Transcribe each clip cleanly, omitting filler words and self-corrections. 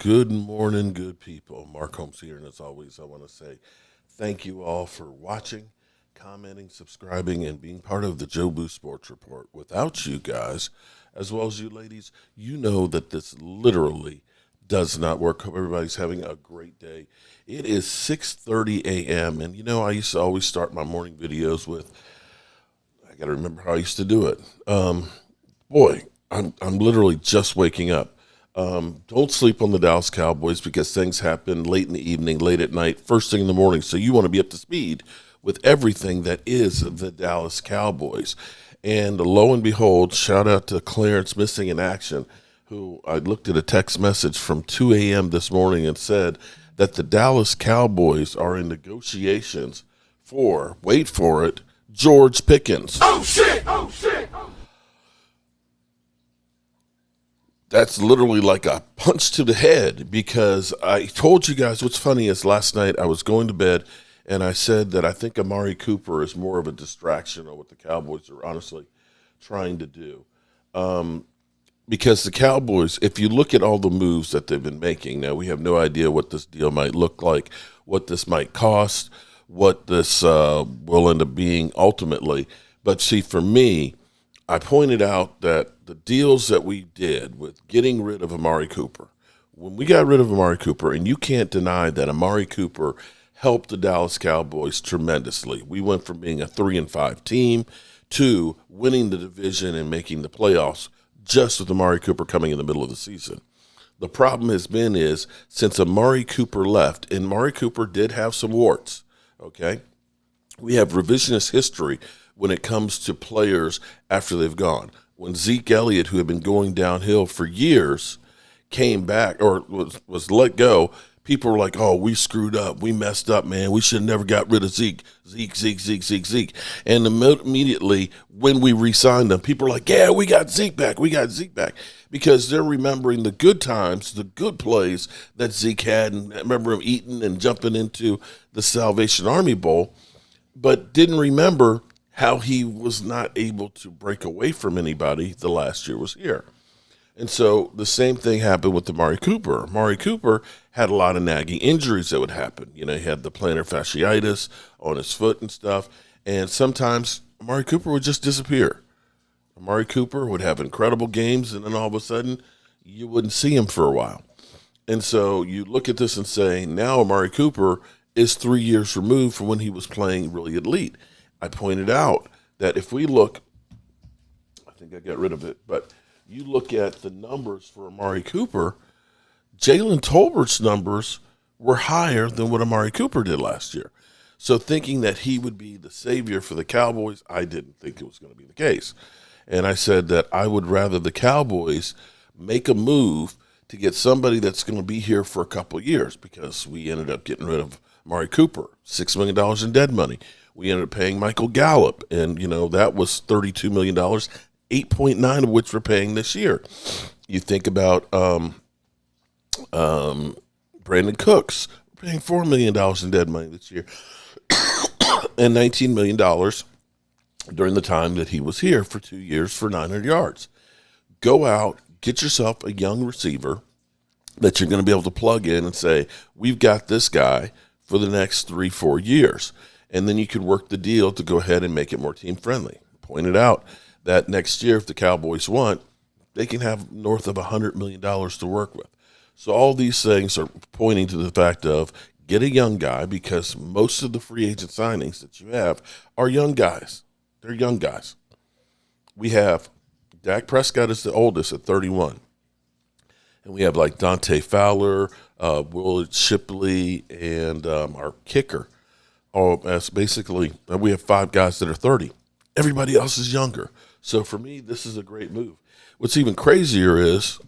Good morning, good people. Mark Holmes here, and as always, I want to say thank you all for watching, commenting, subscribing, and being part of the Joe Boo Sports Report. Without you guys, as well as you ladies, you know that this literally does not work. Hope everybody's having a great day. It is 6:30 a.m., and I used to always start my morning videos with, I got to remember how I used to do it. Boy, I'm literally just waking up. Don't sleep on the Dallas Cowboys because things happen late in the evening, late at night, first thing in the morning. So you want to be up to speed with everything that is the Dallas Cowboys. And lo and behold, shout out to Clarence Missing in Action, who I looked at a text message from 2 a.m. this morning and said that the Dallas Cowboys are in negotiations for, wait for it, George Pickens. Oh shit! Oh shit! That's literally like a punch to the head, because I told you guys what's funny is last night I was going to bed and I said that I think Amari Cooper is more of a distraction on what the Cowboys are honestly trying to do. Because the Cowboys, if you look at all the moves that they've been making, now we have no idea what this deal might look like, what this might cost, what this will end up being ultimately. But see, for me, I pointed out that the deals that we did with getting rid of Amari Cooper, when we got rid of Amari Cooper, and you can't deny that Amari Cooper helped the Dallas Cowboys tremendously. We went from being a 3-5 team to winning the division and making the playoffs just with Amari Cooper coming in the middle of the season. The problem has been is since Amari Cooper left, and Amari Cooper did have some warts, okay? We have revisionist history when it comes to players after they've gone. When Zeke Elliott, who had been going downhill for years, came back or was let go, people were like, oh, we screwed up. We messed up, man. We should have never got rid of Zeke. Zeke. And immediately when we re-signed them, people were like, yeah, we got Zeke back. Because they're remembering the good times, the good plays that Zeke had, and remember him eating and jumping into the Salvation Army Bowl, but didn't remember how he was not able to break away from anybody the last year was here. And so the same thing happened with Amari Cooper. Amari Cooper had a lot of nagging injuries that would happen. He had the plantar fasciitis on his foot and stuff. And sometimes Amari Cooper would just disappear. Amari Cooper would have incredible games, and then all of a sudden you wouldn't see him for a while. And so you look at this and say, now Amari Cooper is 3 years removed from when he was playing really elite. I pointed out that if we look, I think I got rid of it, but you look at the numbers for Amari Cooper, Jalen Tolbert's numbers were higher than what Amari Cooper did last year. So thinking that he would be the savior for the Cowboys, I didn't think it was going to be the case. And I said that I would rather the Cowboys make a move to get somebody that's going to be here for a couple of years, because we ended up getting rid of Amari Cooper, $6 million in dead money. We ended up paying Michael Gallup, and, that was $32 million, 8.9 of which we're paying this year. You think about Brandon Cooks, we're paying $4 million in dead money this year, and $19 million during the time that he was here for 2 years for 900 yards. Go out, get yourself a young receiver that you're going to be able to plug in and say, we've got this guy for the next 3-4 years. And then you could work the deal to go ahead and make it more team-friendly. Pointed out that next year, if the Cowboys want, they can have north of $100 million to work with. So all these things are pointing to the fact of get a young guy, because most of the free agent signings that you have are young guys. They're young guys. We have Dak Prescott is the oldest at 31. And we have like Dante Fowler, Willard Shipley, and our kicker. That's basically, we have 5 guys that are 30. Everybody else is younger. So for me, this is a great move. What's even crazier is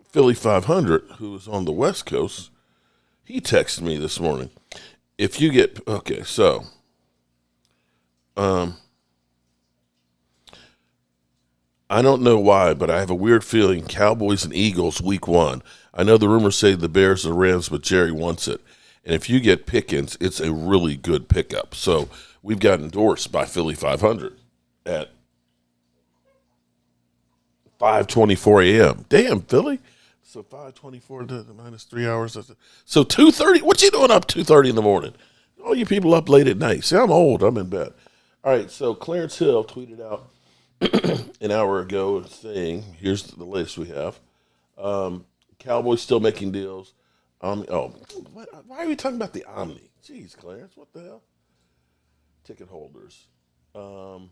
Philly 500, who is on the West Coast, he texted me this morning. If you get, okay, so, I don't know why, but I have a weird feeling Cowboys and Eagles week 1. I know the rumors say the Bears and the Rams, but Jerry wants it. And if you get Pickens, it's a really good pickup. So we've got endorsed by Philly 500 at 5:24 a.m. Damn, Philly. So 5:24 minus 3 hours. So 2:30. What you doing up 2:30 in the morning? All you people up late at night. See, I'm old. I'm in bed. All right. So Clarence Hill tweeted out an hour ago saying, "Here's the latest we have. Cowboys still making deals. Why are we talking about the Omni? Jeez, Clarence, what the hell? Ticket holders. No,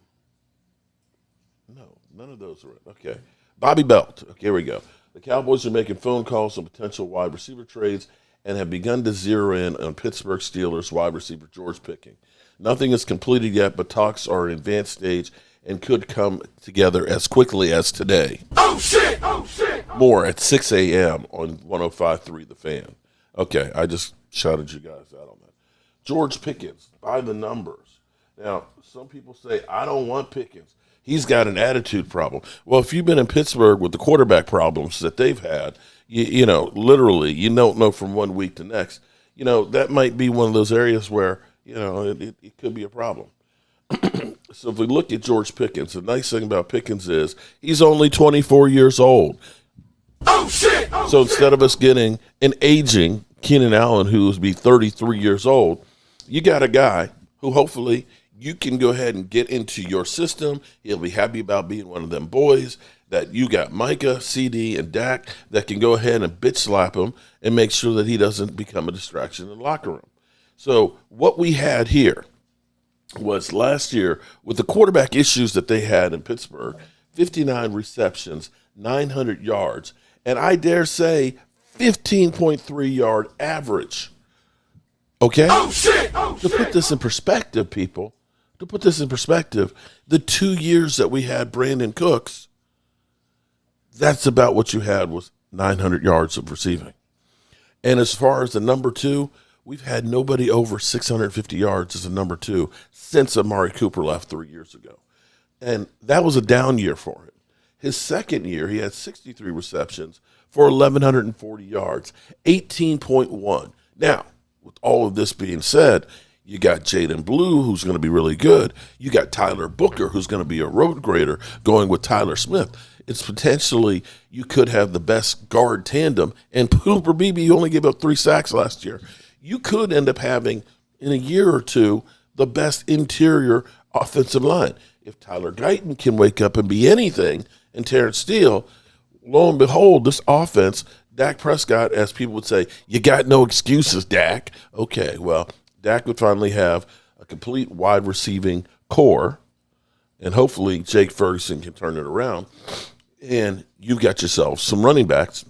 none of those are it. Okay. Bobby Belt. Okay, here we go. The Cowboys are making phone calls on potential wide receiver trades and have begun to zero in on Pittsburgh Steelers wide receiver George Pickens. Nothing is completed yet, but talks are in advanced stage and could come together as quickly as today. Oh, shit! Oh, shit! More at 6 a.m. on 105.3 The Fan. Okay, I just shouted you guys out on that. George Pickens, by the numbers. Now, some people say, I don't want Pickens. He's got an attitude problem. Well, if you've been in Pittsburgh with the quarterback problems that they've had, you know, literally, you don't know from 1 week to next. You know, that might be one of those areas where, you know, it could be a problem. So if we look at George Pickens, the nice thing about Pickens is he's only 24 years old. Oh, shit! Oh, so instead of us getting an aging Keenan Allen who would be 33 years old, you got a guy who hopefully you can go ahead and get into your system. He'll be happy about being one of them boys that you got Micah, CD, and Dak that can go ahead and bitch slap him and make sure that he doesn't become a distraction in the locker room. So what we had here was last year with the quarterback issues that they had in Pittsburgh, 59 receptions, 900 yards, and I dare say 15.3 yard average. Okay? Oh, shit! Oh, to put this in perspective, people, to put this in perspective, the 2 years that we had Brandon Cooks, that's about what you had was 900 yards of receiving. And as far as the number two, we've had nobody over 650 yards as a number two since Amari Cooper left 3 years ago. And that was a down year for him. His second year, he had 63 receptions for 1,140 yards, 18.1. Now, with all of this being said, you got Jaden Blue, who's going to be really good. You got Tyler Booker, who's going to be a road grader, going with Tyler Smith. It's potentially you could have the best guard tandem. And Cooper Beebe only gave up 3 sacks last year. You could end up having, in a year or two, the best interior offensive line. If Tyler Guyton can wake up and be anything, and Terrence Steele, lo and behold, this offense, Dak Prescott, as people would say, you got no excuses, Dak. Okay, well, Dak would finally have a complete wide receiving core, and hopefully Jake Ferguson can turn it around. And you've got yourself some running backs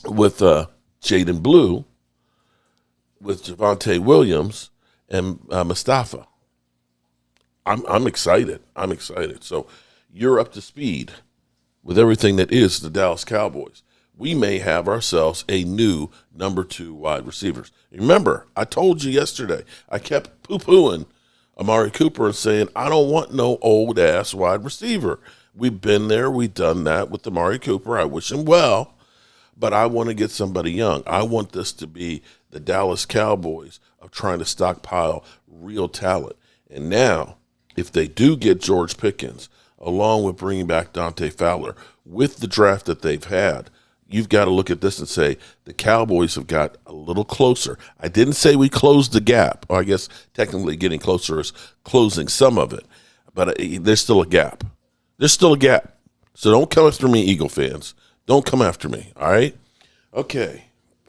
with Jaden Blue, with Javonte Williams, and Mustafa. I'm excited. I'm excited. So you're up to speed with everything that is the Dallas Cowboys. We may have ourselves a new number 2 wide receivers. Remember, I told you yesterday, I kept poo-pooing Amari Cooper and saying, I don't want no old-ass wide receiver. We've been there. We've done that with Amari Cooper. I wish him well, but I want to get somebody young. I want this to be the Dallas Cowboys of trying to stockpile real talent. And now, if they do get George Pickens, along with bringing back Dante Fowler, with the draft that they've had, you've got to look at this and say the Cowboys have got a little closer. I didn't say we closed the gap. Or I guess technically getting closer is closing some of it. But there's still a gap. There's still a gap. So don't come after me, Eagle fans. Don't come after me, all right? Okay.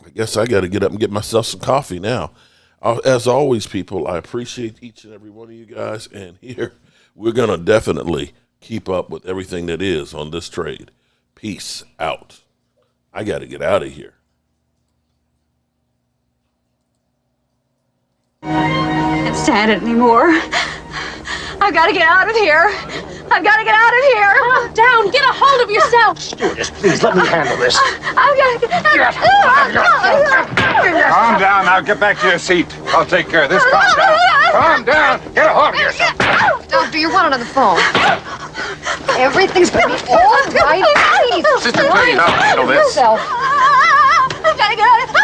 I guess I got to get up and get myself some coffee now. As always, people, I appreciate each and every one of you guys. And here, we're going to definitely keep up with everything that is on this trade. Peace out. I got to get out of here. Can't stand it anymore. I've got to get out of here. I've got to get out of here. Calm down. Get a hold of yourself. Stewardess, please let me handle this. I've got to get Calm down. Now get back to your seat. I'll take care of this. Calm down. Calm down. Get a hold of yourself. Doctor, you're wanted on the phone. Everything's gonna be all right. Please. Sister Peggy, I'll handle this. I've got to get out of here.